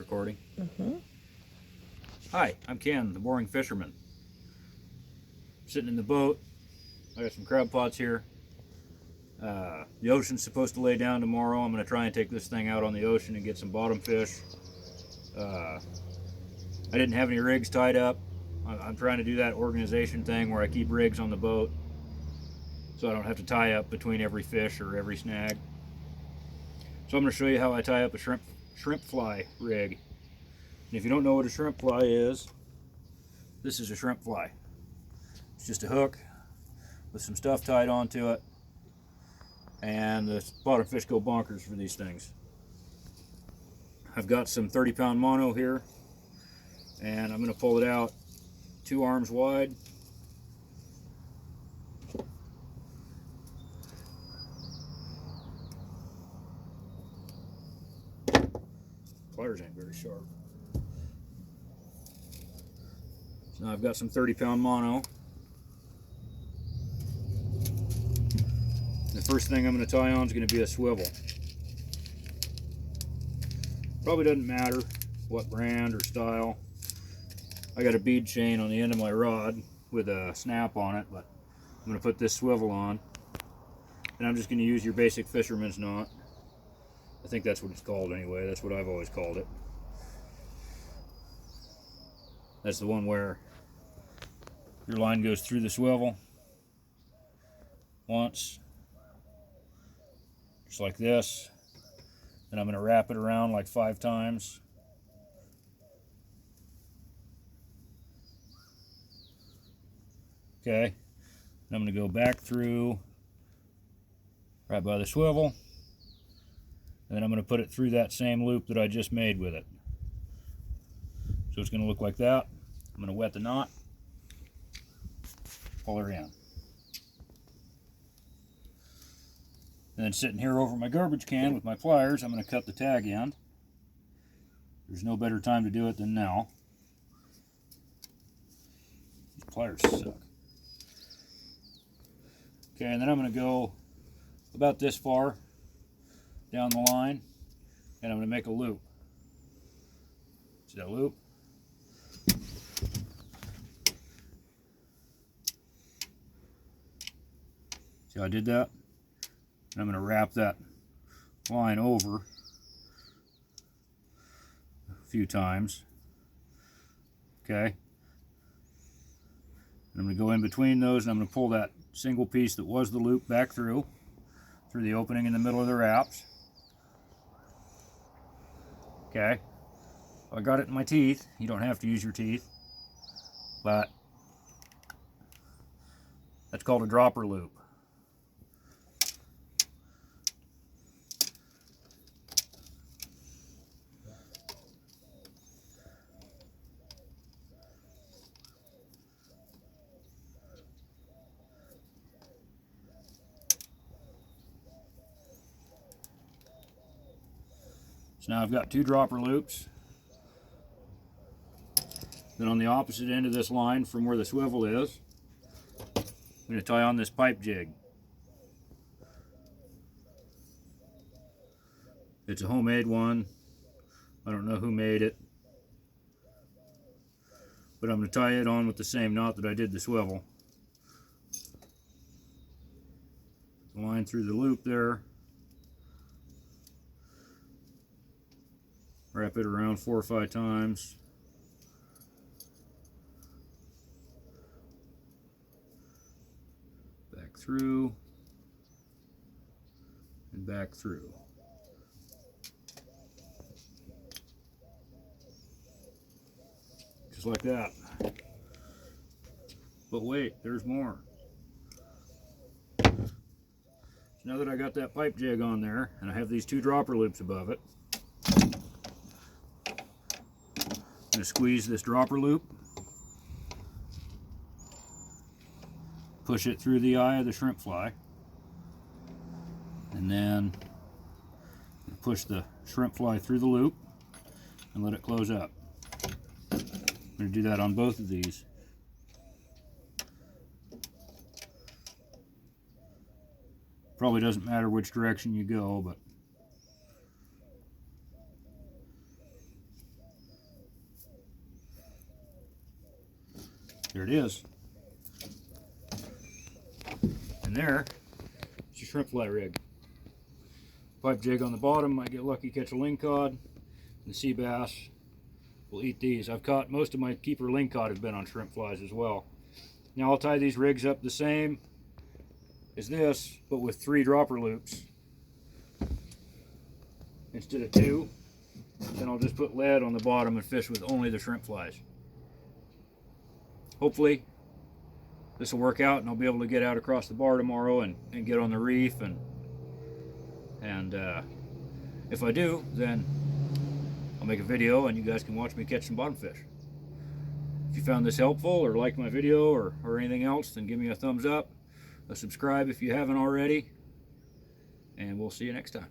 recording. Mm-hmm. Hi, I'm Ken, the boring fisherman. Sitting in the boat. I got some crab pots here. The ocean's supposed to lay down tomorrow. I'm going to try and take this thing out on the ocean and get some bottom fish. I didn't have any rigs tied up. I'm trying to do that organization thing where I keep rigs on the boat so I don't have to tie up between every fish or every snag. So I'm going to show you how I tie up a shrimp fly rig. And if you don't know what a shrimp fly is, this is a shrimp fly. It's just a hook with some stuff tied onto it, and the bottom fish go bonkers for these things. I've got some 30-pound mono here, and I'm going to pull it out 2 arms wide. Pliers ain't very sharp. So now I've got some 30-pound mono. The first thing I'm going to tie on is going to be a swivel. Probably doesn't matter what brand or style. I got a bead chain on the end of my rod with a snap on it, but I'm going to put this swivel on. And I'm just going to use your basic fisherman's knot. I think that's what it's called anyway. That's what I've always called it. That's the one where your line goes through the swivel once, just like this. And I'm going to wrap it around like 5 times. Okay. And I'm going to go back through right by the swivel. And then I'm going to put it through that same loop that I just made with it. So it's going to look like that. I'm going to wet the knot, pull her in. And then sitting here over my garbage can with my pliers, I'm going to cut the tag end. There's no better time to do it than now. These pliers suck. Okay, and then I'm going to go about this far down the line, and I'm going to make a loop. See that loop? See how I did that? And I'm going to wrap that line over a few times. Okay? And I'm going to go in between those, and I'm going to pull that single piece that was the loop back through the opening in the middle of the wraps. Okay? I got it in my teeth. You don't have to use your teeth, but that's called a dropper loop. So now I've got 2 dropper loops. Then on the opposite end of this line from where the swivel is, I'm going to tie on this pipe jig. It's a homemade one. I don't know who made it, but I'm going to tie it on with the same knot that I did the swivel. Line through the loop there. Wrap it around 4 or 5 times. Back through and back through. Just like that. But wait, there's more. So now that I got that pipe jig on there and I have these 2 dropper loops above it, I'm going to squeeze this dropper loop, push it through the eye of the shrimp fly, and then push the shrimp fly through the loop and let it close up. I'm going to do that on both of these. Probably doesn't matter which direction you go, but There it is. And there, it's a shrimp fly rig. Pipe jig on the bottom, might get lucky, catch a lingcod. And the sea bass will eat these. I've caught, most of my keeper lingcod have been on shrimp flies as well. Now I'll tie these rigs up the same as this, but with 3 dropper loops instead of 2. Then I'll just put lead on the bottom and fish with only the shrimp flies. Hopefully this will work out and I'll be able to get out across the bar tomorrow and get on the reef, and if I do, then I'll make a video and you guys can watch me catch some bottom fish. If you found this helpful or liked my video or anything else, then give me a thumbs up, a subscribe if you haven't already, and we'll see you next time.